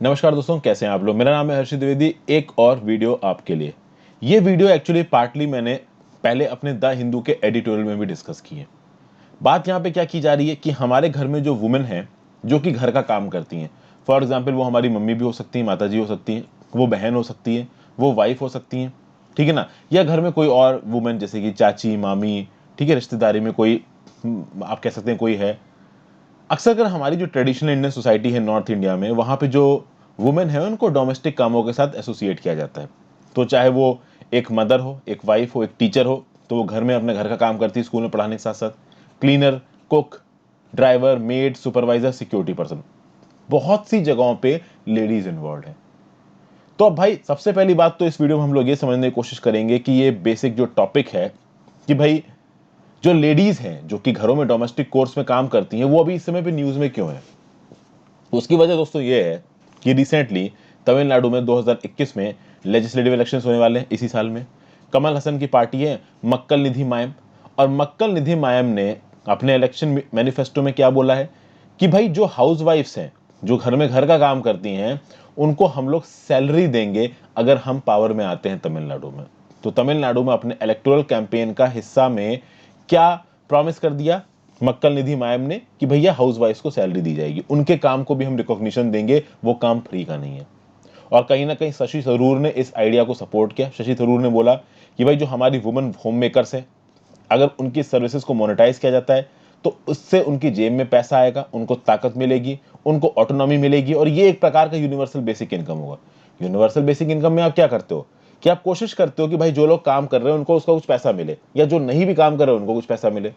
नमस्कार दोस्तों, कैसे हैं आप लोग। मेरा नाम है हर्षित द्विवेदी। एक और वीडियो आपके लिए। ये वीडियो एक्चुअली पार्टली मैंने पहले अपने द हिंदू के एडिटोरियल में भी डिस्कस की है। बात यहाँ पे क्या की जा रही है कि हमारे घर में जो वुमेन है जो कि घर का काम करती हैं, फॉर एग्जाम्पल वो हमारी मम्मी भी हो सकती है, माता जी हो सकती हैं, वो बहन हो सकती है, वो वाइफ हो सकती हैं, ठीक है ना, या घर में कोई और वुमेन जैसे कि चाची, मामी, ठीक है, रिश्तेदारी में कोई आप कह सकते हैं कोई है। अक्सर कर हमारी जो ट्रेडिशनल इंडियन सोसाइटी है नॉर्थ इंडिया में, वहाँ पे जो वुमेन है उनको डोमेस्टिक कामों के साथ एसोसिएट किया जाता है। तो चाहे वो एक मदर हो, एक वाइफ हो, एक टीचर हो, तो वो घर में अपने घर का काम करती है स्कूल में पढ़ाने के साथ साथ। Cleaner, cook, driver, made, supervisor, security person, बहुत सी जगहों पे लेडीज इन्वॉल्व है। तो अब भाई सबसे पहली बात तो इस वीडियो में हम लोग ये समझने की कोशिश करेंगे कि ये बेसिक जो टॉपिक है कि भाई जो लेडीज हैं जो कि घरों में डोमेस्टिक कोर्स में काम करती हैं वो अभी इस समय पे न्यूज में क्यों है। उसकी वजह दोस्तों ये है कि रिसेंटली तमिलनाडु में 2021 में लेजिस्लेटिव इलेक्शंस होने वाले हैं इसी साल में। कमल हसन की पार्टी है मक्कल निधि मायम, और मक्कल निधि मायम ने अपने इलेक्शन मैनिफेस्टो में क्या बोला है कि भाई जो हाउस वाइफ्स हैं जो घर में घर का काम करती हैं उनको हम लोग सैलरी देंगे अगर हम पावर में आते हैं तमिलनाडु में। तो तमिलनाडु में अपने इलेक्टोरल कैंपेन का हिस्सा में क्या प्रॉमिस कर दिया मक्कल निधि मायम ने कि भैया हाउस वाइफ को सैलरी दी जाएगी, उनके काम को भी हम रिकॉग्निशन देंगे, वो काम फ्री का नहीं है। और कहीं ना कहीं शशि थरूर ने इस आइडिया को सपोर्ट किया। शशि थरूर ने बोला कि भाई जो हमारी वुमेन होम मेकर्स है, अगर उनकी सर्विसेज को मोनेटाइज किया जाता है तो उससे उनकी जेब में पैसा आएगा, उनको ताकत मिलेगी, उनको ऑटोनॉमी मिलेगी, और ये एक प्रकार का यूनिवर्सल बेसिक इनकम होगा। यूनिवर्सल बेसिक इनकम में आप क्या करते हो कि आप कोशिश करते हो कि भाई जो लोग काम कर रहे हैं उनको उसका कुछ पैसा मिले, या जो नहीं भी काम कर रहे हैं उनको कुछ पैसा मिले।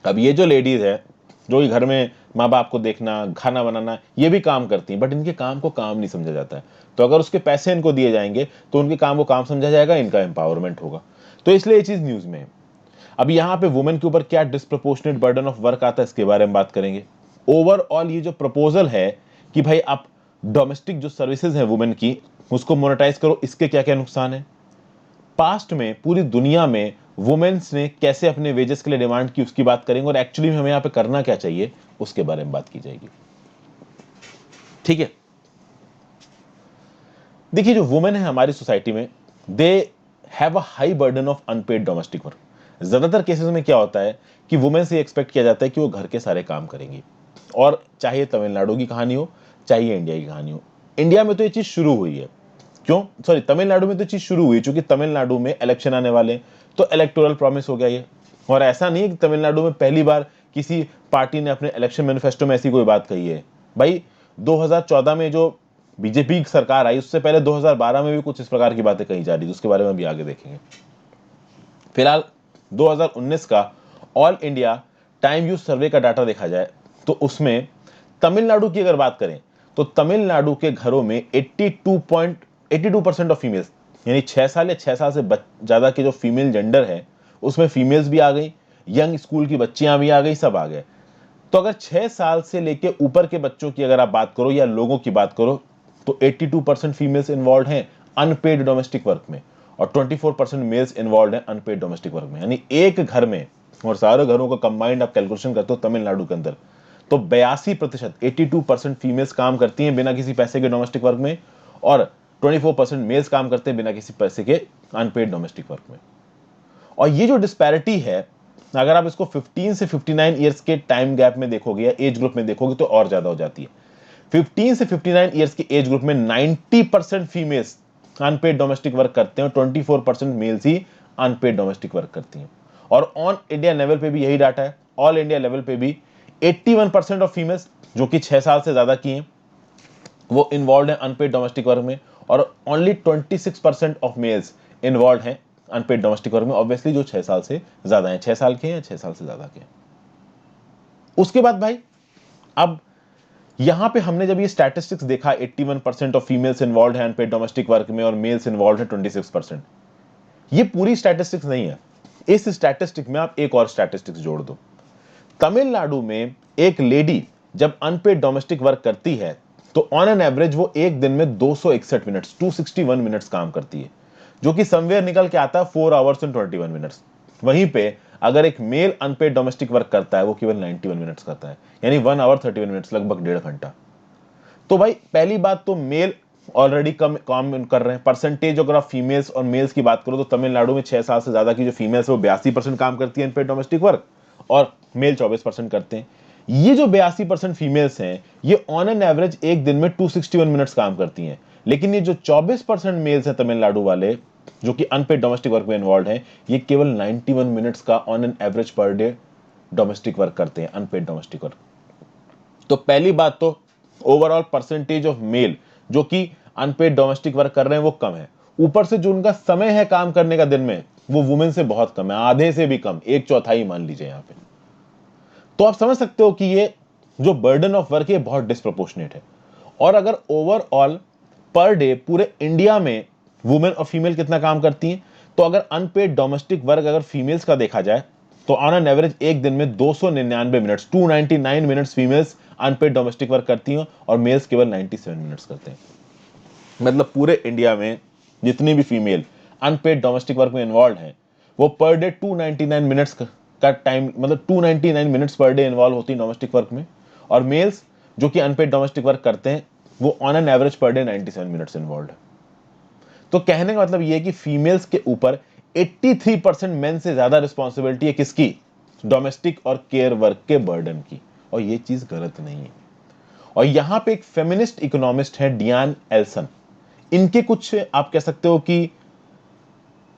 अब ये जो लेडीज है जो घर में माँ बाप को देखना, खाना बनाना, ये भी काम करती हैं, बट इनके काम को काम नहीं समझा जाता है। तो अगर उसके पैसे इनको दिए जाएंगे तो उनके काम को काम समझा जाएगा, इनका एम्पावरमेंट होगा। तो इसलिए ये चीज न्यूज में है। अब यहाँ पे वुमेन के ऊपर क्या डिस्प्रपोर्शनेट बर्डन ऑफ वर्क आता है इसके बारे में बात करेंगे। ओवरऑल ये जो प्रपोजल है कि भाई आप डोमेस्टिक जो सर्विसेज है वुमेन की उसको मोनेटाइज करो, इसके क्या क्या नुकसान है। पास्ट में पूरी दुनिया में वुमेन्स ने कैसे अपने वेजेस के लिए डिमांड की उसकी बात करेंगे, और एक्चुअली हमें यहाँ पे करना क्या चाहिए उसके बारे में बात की जाएगी। ठीक है, देखिए जो वुमेन है हमारी सोसाइटी में, they have a high burden of unpaired domestic work. ज्यादातर केसेस में क्या होता है कि वुमेन से एक्सपेक्ट किया जाता है कि वो घर के सारे काम करेंगी, और चाहे तमिलनाडु की कहानी हो चाहे इंडिया की कहानी हो। इंडिया में तो ये चीज शुरू हुई है, क्यों सॉरी तमिलनाडु में तो चीज शुरू हुई क्योंकि तमिलनाडु में इलेक्शन आने वाले हैं, तो इलेक्टोरल प्रॉमिस हो गया ये। और ऐसा नहीं है कि तमिलनाडु में पहली बार किसी पार्टी ने अपने इलेक्शन मैनिफेस्टो में ऐसी कोई बात कही है। भाई 2014 में जो बीजेपी की सरकार आई उससे पहले 2012 में भी कुछ इस प्रकार की बातें कही जा रही थी, उसके बारे में भी आगे देखेंगे। फिलहाल 2019 का ऑल इंडिया टाइम यूज सर्वे का डाटा देखा जाए तो उसमें तमिलनाडु की अगर बात करें तो तमिलनाडु के घरों में 82% ऑफ फीमेल्स, यानी 6 साल या 6 साल से ज्यादा के जो फीमेल जेंडर है उसमें फीमेल्स भी आ गई, यंग स्कूल की बच्चियां भी आ गई, सब आ गए। तो अगर 6 साल से लेके ऊपर के बच्चों की अगर आप बात करो या लोगों की बात करो तो 82% फीमेल्स इन्वॉल्व हैं अनपेड डोमेस्टिक वर्क में, और 24% मेल्स इन्वॉल्व हैं अनपेड डोमेस्टिक वर्क में। यानी एक घर में, और सारे घरों का कंबाइंड आप कैलकुलेशन करते हो तमिलनाडु के अंदर, तो 82%, 82% फीमेल्स काम करती हैं बिना किसी पैसे के डोमेस्टिक वर्क में, और 24% मेल्स काम करते हैं बिना किसी पैसे के अनपेड डोमेस्टिक वर्क में। और ये जो डिस्पैरिटी है, अगर आप इसको 15 से 59 ईयर्स के टाइम गैप में देखोगे या एज ग्रुप में देखोगे तो और ज्यादा हो जाती है। 15 से 59 ईयर्स की एज ग्रुप में 90% फीमेल्स अनपेड डोमेस्टिक वर्क करते हैं और 24% मेल्स ही अनपेड डोमेस्टिक वर्क करती हैं। और ऑन इंडिया लेवल पे भी यही डाटा है। ऑल इंडिया लेवल पे भी 81% ऑफ फीमेल्स जो कि 6 साल से ज्यादा की हैं वो इन्वॉल्व है अनपेड डोमेस्टिक वर्क में, और ओनली 26% ऑफ मेल्स इन्वॉल्व हैं अनपेड डोमेस्टिक वर्क में, ऑब्वियसली जो 6 साल से ज्यादा हैं, 6 साल के या 6 साल से ज्यादा के। उसके बाद भाई अब यहां पे हमने जब ये स्टैटिस्टिक्स देखा 81% ऑफ फीमेल्स इन्वॉल्व है अनपेड डोमेस्टिक वर्क में और मेल्स इन्वॉल्व है 26%, ये पूरी स्टैटिस्टिक्स नहीं है। इस स्टैटिस्टिक में आप एक और स्टैटिस्टिक्स जोड़ दो। तमिलनाडु में एक लेडी जब अनपेड डोमेस्टिक वर्क करती है तो ऑन एन एवरेज वो एक दिन में 261 मिनट्स 261 मिनट्स काम करती है, जो कि समवेयर निकल के आता है 4 आवर्स एंड 21 मिनट्स। वहीं पे अगर एक मेल अनपेड डोमेस्टिक वर्क करता है वो केवल 91 मिनट्स करता है, यानी 1 आवर 31 मिनट्स, लगभग 1.5 घंटा। तो भाई पहली बात तो मेल ऑलरेडी कम काम कर रहे हैं। परसेंटेज अगर आप फीमेल्स और मेल्स की बात करो तो तमिलनाडु में 6 साल से ज्यादा की जो फीमेल्स है वो 82% काम करती है अनपेड डोमेस्टिक वर्क, और मेल 24% करते हैं। ये जो 82% फीमेल्स हैं ये ऑन एन एवरेज एक दिन में 261 मिनट्स काम करती हैं। लेकिन ये जो 24% मेल्स हैं तमिलनाडु वाले जो कि अनपेड डोमेस्टिक वर्क में इन्वॉल्व हैं, ये केवल 91 मिनट्स का on an average per day domestic work करते हैं, अनपेड डोमेस्टिक वर्क। तो पहली बात तो ओवरऑल परसेंटेज ऑफ मेल जो कि अनपेड डोमेस्टिक वर्क कर रहे हैं वो कम है। ऊपर से जो उनका समय है काम करने का दिन में वो वुमेन से बहुत कम है, आधे से भी कम, एक चौथाई मान लीजिए यहां पे। तो आप समझ सकते हो कि ये जो बर्डन ऑफ वर्क है बहुत डिस्प्रोपोर्शनेट है। और अगर ओवरऑल पर डे पूरे इंडिया में वुमेन और फीमेल कितना काम करती हैं, तो अगर अनपेड डोमेस्टिक वर्क अगर फीमेल्स का देखा जाए तो ऑन एन एवरेज एक दिन में 299 minutes 299 minutes females unpaid domestic work करती हैं और मेल्स केवल 97 मिनट्स करते हैं। मतलब पूरे इंडिया में जितनी भी फीमेल अनपेड डोमेस्टिक वर्क में इन्वॉल्व हैं वो पर डे 299 मिनट्स का टाइम, मतलब 299 मिनट्स पर डे इन्वॉल्व होती है डोमेस्टिक वर्क में। और मेल्स जो कि अनपेड डोमेस्टिक वर्क करते हैं वो on an average per day 97 minutes involve है। तो कहने का मतलब ये है कि फीमेल्स के ऊपर 83% मेन से ज्यादा रिस्पॉन्सिबिलिटी है किसकी, डोमेस्टिक और केयर वर्क के बर्डन की। और ये चीज गलत नहीं है। और यहां पे एक फेमिनिस्ट इकोनॉमिस्ट है डियान एल्सन, इनके कुछ आप कह सकते हो कि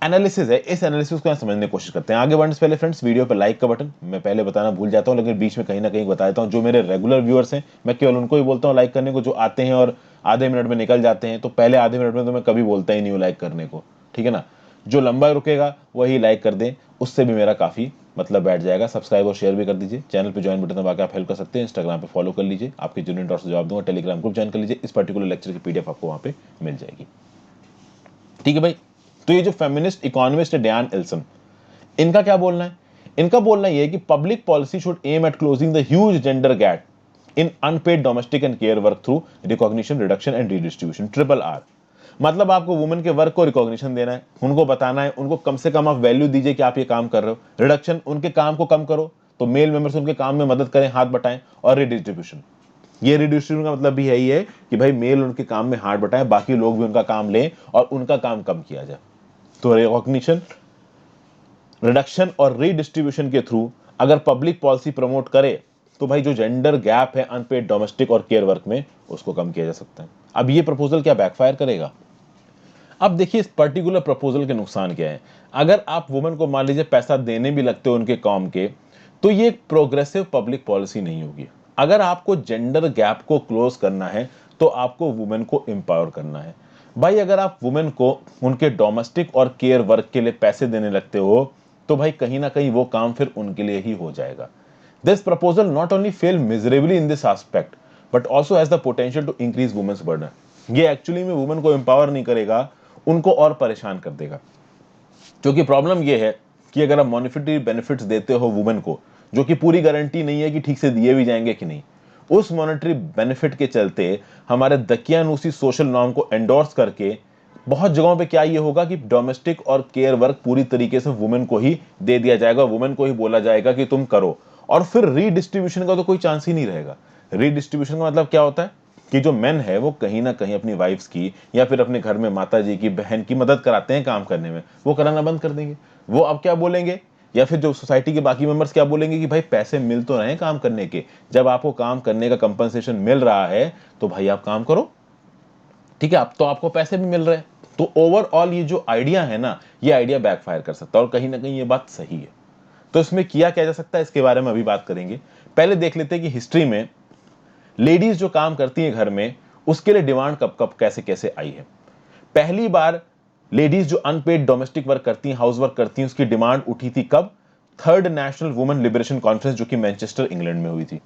एनालिसिस है, इस एनालिसिस को समझने की कोशिश करते हैं। आगे बढ़ने से पहले फ्रेंड्स वीडियो पे लाइक का बटन मैं पहले बताना भूल जाता हूं, लेकिन बीच में कहीं ना कहीं बता देता हूं। जो मेरे रेगुलर व्यूअर्स हैं मैं केवल उनको ही बोलता हूं लाइक करने को, जो आते हैं और आधे मिनट में निकल जाते हैं तो पहले आधे मिनट में तो मैं कभी बोलता ही नहीं हूं लाइक करने को, ठीक है ना। जो लंबा रुकेगा वही लाइक कर दें, उससे भी मेरा काफी मतलब बैठ जाएगा। सब्सक्राइब और शेयर भी कर दीजिए, चैनल पे ज्वाइन बटन दबा के आप हेल्प कर सकते हैं। इंस्टाग्राम पे फॉलो कर लीजिए, आपके जेन्युइन डाउट्स जवाब दूंगा। टेलीग्राम ग्रुप ज्वाइन कर लीजिए, इस पर्टिकुलर लेक्चर की पीडीएफ आपको वहां पे मिल जाएगी, ठीक है भाई। तो ये जो फेमिनिस्ट इकोनॉमिस्ट है डियान एल्सन, इनका क्या बोलना है, इनका बोलना यह है कि public policy should aim at closing the huge gender gap in unpaid domestic and care work through recognition, reduction and redistribution, triple R. मतलब आपको वुमेन के वर्क को रिकॉग्निशन देना है, उनको बताना है, उनको कम से कम आप वैल्यू दीजिए कि आप ये काम कर रहे हो। रिडक्शन, उनके काम को कम करो, तो मेल मेंबर्स उनके काम में मदद करें, हाथ बटाएं। और रीडिस्ट्रीब्यूशन, ये रीडिस्ट्रीब्यूशन का मतलब भी यही है कि भाई मेल उनके काम में हाथ बटाएं, बाकी लोग भी उनका काम लें और उनका काम कम किया जाए। तो रिकॉग्निशन, रिडक्शन और रीडिस्ट्रीब्यूशन के थ्रू अगर पब्लिक पॉलिसी प्रमोट करे तो भाई जो जेंडर गैप है अनपेड डोमेस्टिक और केयर वर्क में उसको कम किया जा सकता है। अब ये प्रपोजल क्या बैकफायर करेगा? अब देखिए इस पर्टिकुलर प्रपोजल के नुकसान क्या है। अगर आप वुमेन को मान लीजिए पैसा देने भी लगते हो उनके काम के, तो ये एक प्रोग्रेसिव पब्लिक पॉलिसी नहीं होगी। अगर आपको जेंडर गैप को क्लोज करना है तो आपको वुमेन को एम्पावर करना है। भाई अगर आप वुमेन को उनके डोमेस्टिक और केयर वर्क के लिए पैसे देने लगते हो तो भाई कहीं ना कहीं वो काम फिर उनके लिए ही हो जाएगा। This proposal not only fail miserably in this aspect but also has the potential to increase women's burden. ये एक्चुअली में वुमेन को एम्पावर नहीं करेगा, उनको और परेशान कर देगा। क्योंकि प्रॉब्लम ये है कि अगर आप मॉनिटरी बेनिफिट्स देते हो वुमेन को, जो कि पूरी गारंटी नहीं है कि ठीक से दिए भी जाएंगे कि नहीं, उस मॉनिटरी बेनिफिट के चलते हमारे दकियानूसी सोशल नॉर्म को एंडोर्स करके बहुत जगहों पे क्या ये होगा कि डोमेस्टिक और केयर वर्क पूरी तरीके से वुमेन को ही दे दिया जाएगा, वुमेन को ही बोला जाएगा कि तुम करो, और फिर रीडिस्ट्रीब्यूशन का तो कोई चांस ही नहीं रहेगा। रीडिस्ट्रीब्यूशन का मतलब क्या होता है कि जो मेन है वो कहीं ना कहीं अपनी वाइफ्स की या फिर अपने घर में माता जी की, बहन की मदद कराते हैं काम करने में, वो कराना बंद कर देंगे। वो अब क्या बोलेंगे, या फिर जो सोसाइटी के बाकी मेंबर्स क्या बोलेंगे कि भाई पैसे मिल तो रहे हैं काम करने के, जब आपको काम करने का कंपनसेशन मिल रहा है तो भाई आप काम करो, ठीक है, अब तो आपको पैसे भी मिल रहे हैं। तो ओवरऑल ये जो आइडिया है ना, ये आइडिया बैकफायर कर सकता है, और कहीं ना कहीं ये बात सही है। तो इसमें किया क्या जा सकता है इसके बारे में अभी बात करेंगे। पहले देख लेते हैं कि हिस्ट्री में लेडीज जो काम करती हैं घर में उसके लिए डिमांड कब कब कैसे कैसे आई है। पहली बार लेडीज जो अनपेड डोमेस्टिक वर्क करती हैं, हाउस वर्क करती हैं, उसकी डिमांड उठी थी कब? Third national women liberation conference जो कि मैनचेस्टर इंग्लैंड में हुई थी।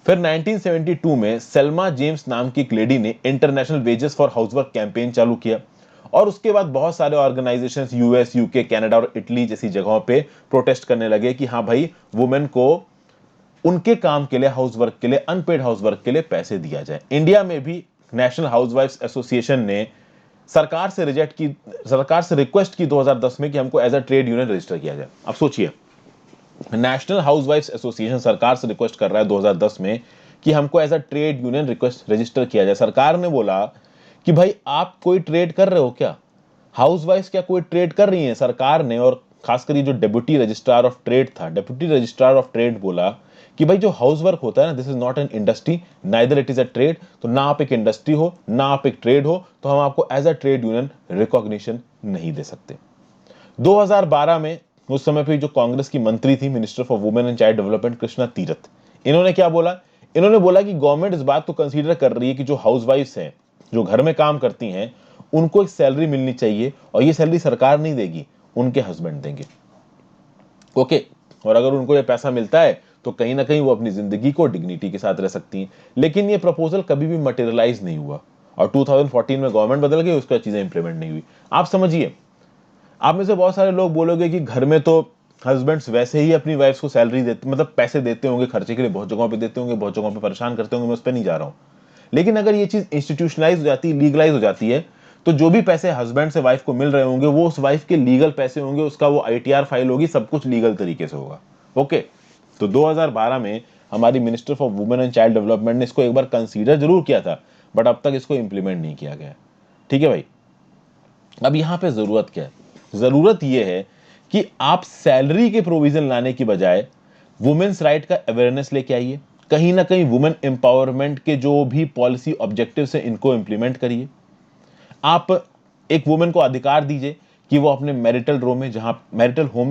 फिर 1972 में सेल्मा जेम्स नाम की एक लेडी ने international wages for housework campaign चालू किया, और उसके बाद बहुत सारे ऑर्गेनाइजेशंस यूएस, यूके, कनाडा और इटली जैसी जगहों पे प्रोटेस्ट करने लगे कि हाँ भाई वुमेन को उनके काम के लिए, हाउस वर्क के लिए, अनपेड हाउस वर्क के लिए पैसे दिया जाए। इंडिया में भी नेशनल हाउसवाइफ्स एसोसिएशन ने सरकार से रिक्वेस्ट की 2010 में कि हमको as a trade union register किया जाए। अब सोचिए, नेशनल हाउसवाइफ्स एसोसिएशन सरकार से रिक्वेस्ट कर रहा है 2010 में कि हमको as a trade union request register किया जाए। सरकार ने बोला कि भाई आप कोई ट्रेड कर रहे हो क्या, हाउसवाइफ क्या कोई ट्रेड कर रही हैं? सरकार ने, और खासकर ये जो डेप्यूटी रजिस्ट्रार ऑफ ट्रेड था, डेप्यूटी रजिस्ट्रार ऑफ ट्रेड बोला कि भाई जो हाउस वर्क होता है ना, this is not an industry, neither it is a trade. तो ना आप एक इंडस्ट्री हो ना आप एक ट्रेड हो, तो हम आपको as a trade union recognition नहीं दे सकते। 2012 में उस समय पे जो कांग्रेस की मंत्री थी, minister for women and child development, Krishna Tirath, इन्होंने क्या बोला? इन्होंने बोला कि गवर्नमेंट इस बात को कंसीडर कर रही है कि जो हाउसवाइफ्स हैं, जो घर में काम करती हैं, उनको एक सैलरी मिलनी चाहिए, और ये सैलरी सरकार नहीं देगी, उनके हस्बैंड देंगे। ओके, और अगर उनको ये पैसा मिलता है तो कहीं ना कहीं वो अपनी जिंदगी को डिग्निटी के साथ रह सकती हैं। लेकिन ये प्रपोजल कभी भी मटेरियलाइज नहीं हुआ, और 2014 में गवर्नमेंट बदल गई, उसके बाद चीजें इंप्लीमेंट नहीं हुई। आप समझिए, आप में से बहुत सारे लोग बोलोगे कि घर में तो हस्बैंड्स वैसे ही अपनी वाइफ्स को सैलरी देते, मतलब पैसे देते होंगे खर्चे के लिए, बहुत जगहों पे देते होंगे, बहुत जगहों पे परेशान करते होंगे, मैं उस पर नहीं जा रहा हूं। लेकिन अगर ये चीज इंस्टीट्यूशनलाइज हो जाती है, लीगलाइज हो जाती है, तो जो भी पैसे हस्बैंड से वाइफ को मिल रहे होंगे वो उस वाइफ के लीगल पैसे होंगे, उसका वो आईटीआर फाइल होगी, सब कुछ लीगल तरीके से होगा। ओके, तो 2012 में हमारी minister for women and child development ने इसको एक बार कंसीडर जरूर किया था, बट अब तक इसको इंप्लीमेंट नहीं किया गया। ठीक है भाई, अब यहां पे जरूरत क्या है? जरूरत यह है कि आप सैलरी के प्रोविजन लाने की बजाय वुमेन्स राइट का अवेयरनेस लेके आइए, कहीं ना कहीं वुमेन एम्पावरमेंट के जो भी पॉलिसी ऑब्जेक्टिव्स हैं इनको इंप्लीमेंट करिए। आप एक वुमेन को अधिकार दीजिए कि वो अपने मैरिटल होम में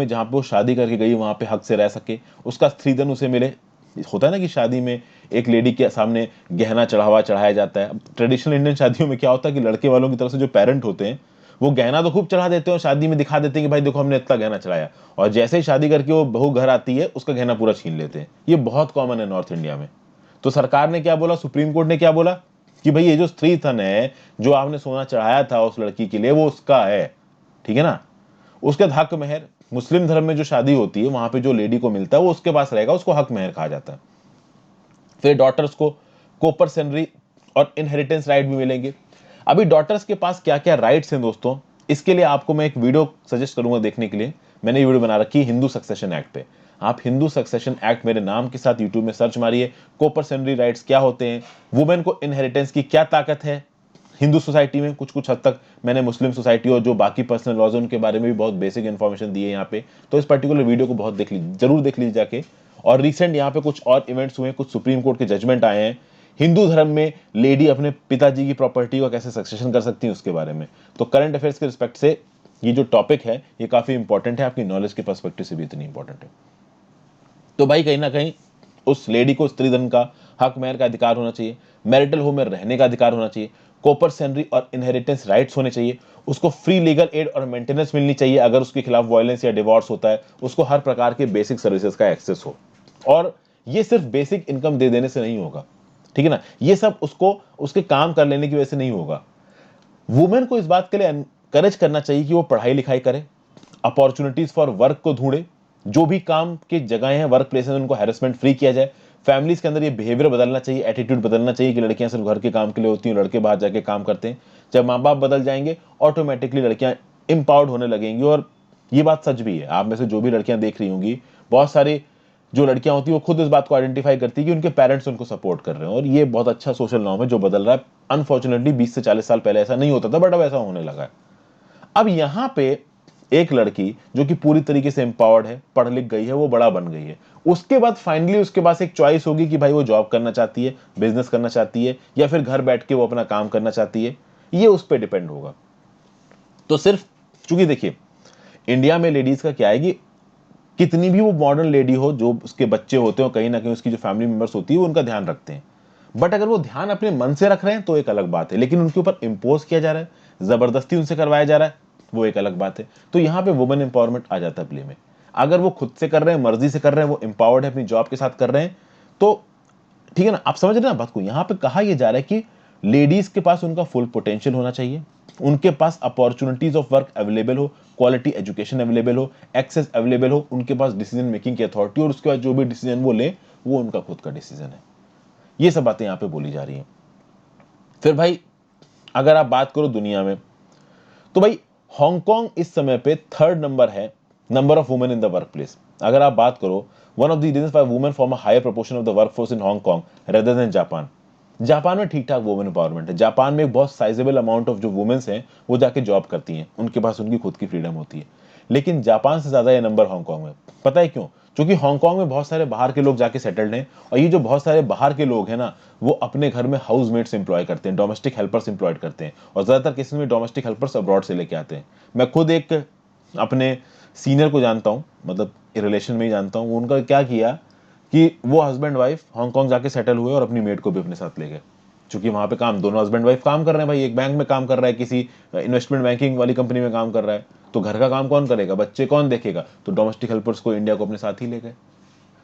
जहां पे वो शादी करके गई वहां पे हक से रह सके, उसका स्त्रीधन उसे मिले। होता है ना कि शादी में एक लेडी के सामने गहना चढ़ाया जाता है। ट्रेडिशनल इंडियन शादियों में क्या होता है कि लड़के वालों की तरफ से जो पेरेंट होते हैं वो गहना तो खूब चढ़ा देते हैं, और शादी में दिखा देते हैं कि भाई देखो हमने इतना गहना चढ़ाया, और जैसे ही शादी करके वो बहू घर आती है उसका गहना पूरा छीन लेते हैं। ये बहुत कॉमन है नॉर्थ इंडिया में। तो सरकार ने क्या बोला, सुप्रीम कोर्ट ने क्या बोला कि भाई ये जो स्त्री धन है, जो आपने सोना चढ़ाया था उस लड़की के लिए, वो उसका है, ठीक है ना। उसके बाद हक मेहर, मुस्लिम धर्म में जो शादी होती है वहां पे जो लेडी को मिलता है वो उसके पास रहेगा, उसको हक मेहर कहा जाता है। फिर डॉटर्स को कोपर सैलरी और इनहेरिटेंस राइट भी मिलेंगे। अभी डॉटर्स के पास क्या क्या राइट्स हैं दोस्तों, इसके लिए आपको मैं एक वीडियो सजेस्ट करूंगा देखने के लिए। मैंने ये वीडियो बना रखी है हिंदू सक्सेशन एक्ट पे। आप हिंदू सक्सेशन एक्ट मेरे नाम के साथ यूट्यूब में सर्च मारिए, कोपर सैलरी राइट्स क्या होते हैं, वुमेन को इनहेरिटेंस की क्या ताकत है हिंदू सोसाइटी में। कुछ कुछ हद तक मैंने मुस्लिम सोसाइटी और जो बाकी पर्सनल लॉज उनके बारे में भी बहुत बेसिक इंफॉर्मेशन दी है यहाँ पे। तो इस पर्टिकुलर वीडियो को बहुत जरूर देख लीजिए जाके। और रिसेंट यहाँ पे कुछ और इवेंट्स हुए, कुछ सुप्रीम कोर्ट के जजमेंट आए हैं, हिंदू धर्म में लेडी अपने पिताजी की प्रॉपर्टी को कैसे सक्सेशन कर सकती है उसके बारे में। तो करंट अफेयर्स के रिस्पेक्ट से ये जो टॉपिक है ये काफी इंपॉर्टेंट है, आपकी नॉलेज के पर्सपेक्टिव से भी इतनी इंपॉर्टेंट है। तो भाई कहीं ना कहीं उस लेडी को स्त्रीधन का, हक मेहर का अधिकार होना चाहिए, मैरिटल होम में रहने का अधिकार होना चाहिए, कॉपर सैलरी और इनहेरिटेंस राइट्स होने चाहिए, उसको फ्री लीगल एड और मेंटेनेंस मिलनी चाहिए, अगर उसके खिलाफ वायलेंस या डिवोर्स होता है उसको हर प्रकार के बेसिक सर्विसेज का एक्सेस हो। और ये सिर्फ बेसिक इनकम दे देने से नहीं होगा, ठीक है ना, ये सब उसको उसके काम कर लेने की वजह से नहीं होगा। वुमेन को इस बात के लिए एनकरेज करना चाहिए कि वो पढ़ाई लिखाई करे, अपॉर्चुनिटीज फॉर वर्क को ढूंढे, जो भी काम की जगह हैं वर्क प्लेस उनको हैरेसमेंट फ्री किया जाए। फैमिलीज के अंदर ये बिहेवियर बदलना चाहिए, एटीट्यूड बदलना चाहिए कि लड़कियां सिर्फ घर के काम के लिए होती हैं, लड़के बाहर जाके काम करते हैं। जब माँ बाप बदल जाएंगे ऑटोमेटिकली लड़कियां इंपावर्ड होने लगेंगी। और ये बात सच भी है, आप में से जो भी लड़कियां देख रही होंगी, बहुत सारी जो लड़कियां होती है वो खुद इस बात को आइडेंटिफाई करती है कि उनके पेरेंट्स उनको सपोर्ट कर रहे हैं, और ये बहुत अच्छा सोशल नॉर्म है जो बदल रहा है। अनफॉर्चुनेटली 20 से 40 साल पहले ऐसा नहीं होता था, बट अब ऐसा होने लगा है। अब यहां पे एक लड़की जो कि पूरी तरीके से एम्पावर्ड है, पढ़ लिख गई है, वो बड़ा बन गई है, उसके बाद फाइनली उसके पास एक चॉइस होगी कि भाई वो जॉब करना चाहती है, बिजनेस करना चाहती है, या फिर घर बैठ के वो अपना काम करना चाहती है, ये उस पर डिपेंड होगा। तो सिर्फ चूंकि देखिए इंडिया में लेडीज का क्या है कि कितनी भी वो मॉडर्न लेडी हो, जो उसके बच्चे होते हो, कहीं ना कहीं उसकी जो फैमिली मेंबर्स होती है वो उनका ध्यान रखते हैं, बट अगर वो ध्यान अपने मन से रख रहे हैं तो एक अलग बात है, लेकिन उनके ऊपर इंपोज किया जा रहा है, जबरदस्ती उनसे करवाया जा रहा है, वो एक अलग बात है। तो यहां पे वुमेन एम्पावरमेंट आ जाता है प्ले में। अगर वो खुद से कर रहे हैं, मर्जी से कर रहे हैं, वो एम्पावर्ड है, अपनी जॉब के साथ कर रहे हैं, तो ठीक है ना। आप समझ रहे हैं ना बात को, यहां पे कहा यह जा रहा है कि लेडीज के पास उनका फुल पोटेंशियल होना चाहिए, उनके पास अपॉर्चुनिटीज ऑफ वर्क अवेलेबल हो, क्वालिटी एजुकेशन अवेलेबल हो, एक्सेस अवेलेबल हो, उनके पास डिसीजन मेकिंग की अथॉरिटी, और उसके बाद जो भी डिसीजन वो ले वो उनका खुद का डिसीजन है। ये सब बातें यहां पे बोली जा रही हैं। फिर भाई अगर आप बात करो दुनिया में, तो भाई हांगकांग इस समय पे थर्ड नंबर है, number of women in the workplace. अगर आप बात करो, one of the reasons why women form a higher proportion of the workforce in Hong Kong rather than Japan. Japan में ठीक ठाक वुमेन एम्पावरमेंट है। जापान में एक बहुत साइजेबल अमाउंट ऑफ जो वुमेन्स हैं वो जाके जॉब करती हैं, उनके पास उनकी खुद की फ्रीडम होती है। लेकिन जापान से ज्यादा ये नंबर हांगकांग में। पता है क्यों? क्योंकि हांगकांग में बहुत सारे बाहर के लोग जाके सेटल्ड हैं, और ये जो बहुत सारे बाहर के लोग हैं ना, वो अपने घर में हाउसमेट्स एम्प्लॉय करते हैं, डोमेस्टिक हेल्पर्स एम्प्लॉयड करते हैं, और ज्यादातर केसेस में डोमेस्टिक हेल्पर्स अब्रॉड से लेके आते हैं। मैं खुद एक अपने सीनियर को जानता हूँ, मतलब रिलेशन में ही जानता हूँ। उनका क्या किया कि वो हस्बैंड वाइफ हांगकांग जाके सेटल हुए और अपनी मेड को भी अपने साथ ले गए, क्योंकि वहां पे काम, दोनों हस्बैंड वाइफ काम कर रहे हैं भाई, एक बैंक में काम कर रहा है, किसी इन्वेस्टमेंट बैंकिंग वाली कंपनी में काम कर रहा है, तो घर का काम कौन करेगा, बच्चे कौन देखेगा, तो डोमेस्टिक हेल्पर्स को इंडिया को अपने साथ ही ले गए।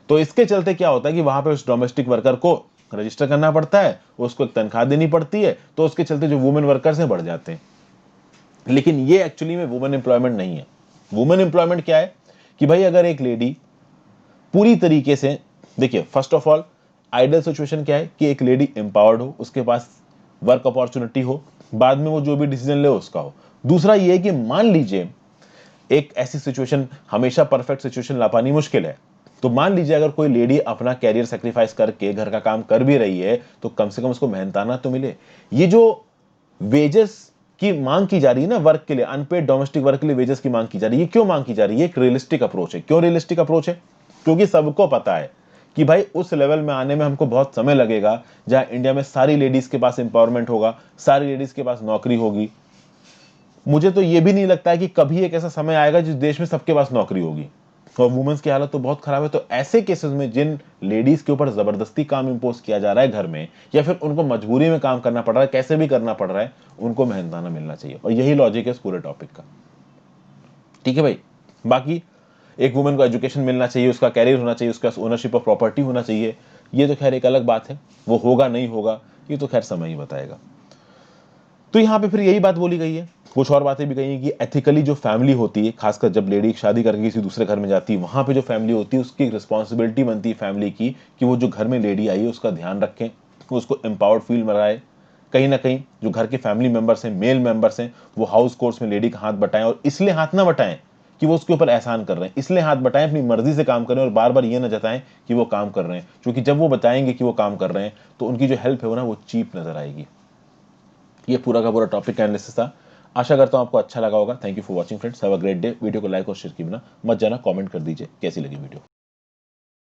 तो इसके चलते क्या होता है कि वहां पे उस डोमेस्टिक वर्कर को रजिस्टर करना पड़ता है, उसको एक तनख्वाह देनी पड़ती है, तो उसके चलते जो वुमेन वर्कर्स हैं बढ़ जाते हैं। लेकिन ये एक्चुअली में वुमेन एम्प्लॉयमेंट नहीं है। वुमेन एम्प्लॉयमेंट क्या है कि भाई अगर एक लेडी पूरी तरीके से, देखिए first of all ideal situation क्या है कि एक लेडी एम्पावर्ड हो, उसके पास वर्क अपॉर्चुनिटी हो, बाद में वो जो भी डिसीजन ले उसका हो। दूसरा ये है कि मान लीजिए एक ऐसी सिचुएशन, हमेशा परफेक्ट सिचुएशन ला पानी मुश्किल है, तो मान लीजिए अगर कोई लेडी अपना कैरियर सेक्रीफाइस करके घर का काम कर भी रही है, तो कम से कम उसको मेहनताना तो मिले। ये जो वेजेस की मांग की जा रही है ना वर्क के लिए, अनपेड डोमेस्टिक वर्क के लिए वेजेस की मांग की जा रही है, क्यों मांग की जा रही है? एक रियलिस्टिक अप्रोच है। क्यों रियलिस्टिक अप्रोच है? क्योंकि सबको पता है कि भाई उस लेवल में आने में हमको बहुत समय लगेगा जहां इंडिया में सारी लेडीज के पास एम्पावरमेंट होगा, सारी लेडीज के पास नौकरी होगी। मुझे तो यह भी नहीं लगता है कि कभी एक ऐसा समय आएगा जिस देश में सबके पास नौकरी होगी, और वुमेन्स की हालत तो बहुत खराब है। तो ऐसे केसेस में जिन लेडीज के ऊपर जबरदस्ती काम इंपोज किया जा रहा है घर में, या फिर उनको मजबूरी में काम करना पड़ रहा है, कैसे भी करना पड़ रहा है, उनको मेहनताना मिलना चाहिए। और यही लॉजिक है इस पूरे टॉपिक का। ठीक है भाई। बाकी एक वुमेन को एजुकेशन मिलना चाहिए, उसका कैरियर होना चाहिए, उसका ओनरशिप ऑफ प्रॉपर्टी होना चाहिए, ये तो खैर एक अलग बात है। वो होगा नहीं होगा ये तो खैर समय ही बताएगा। तो यहां पे फिर यही बात बोली गई है, कुछ और बातें भी कही है कि एथिकली जो फैमिली होती है, खासकर जब लेडी शादी करके किसी दूसरे घर में जाती है, वहां पे जो फैमिली होती है उसकी रिस्पॉन्सिबिलिटी बनती है फैमिली की कि वो जो घर में लेडी आई है उसका ध्यान रखें, उसको एम्पावर्ड फील कराए। कहीं ना कहीं जो घर के फैमिली मेंबर्स हैं, मेल मेंबर्स हैं, वो हाउस कोर्स में लेडी का हाथ बटाएं, और इसलिए हाथ ना बटाएं कि वो उसके ऊपर एहसान कर रहे हैं, इसलिए हाथ बटाएं अपनी मर्जी से काम करें, और बार बार ये ना जताएं कि वो काम कर रहे हैं, क्योंकि जब वो बताएंगे कि वो काम कर रहे हैं तो उनकी जो हेल्प है वो ना वो चीप नजर आएगी। ये पूरा का पूरा टॉपिक एनालिसिस था। आशा करता हूं आपको अच्छा लगा होगा। Thank you for watching friends, have a great day. Video को लाइक और शेयर किए बिना मत जाना, कमेंट कर दीजिए कैसी लगी वीडियो।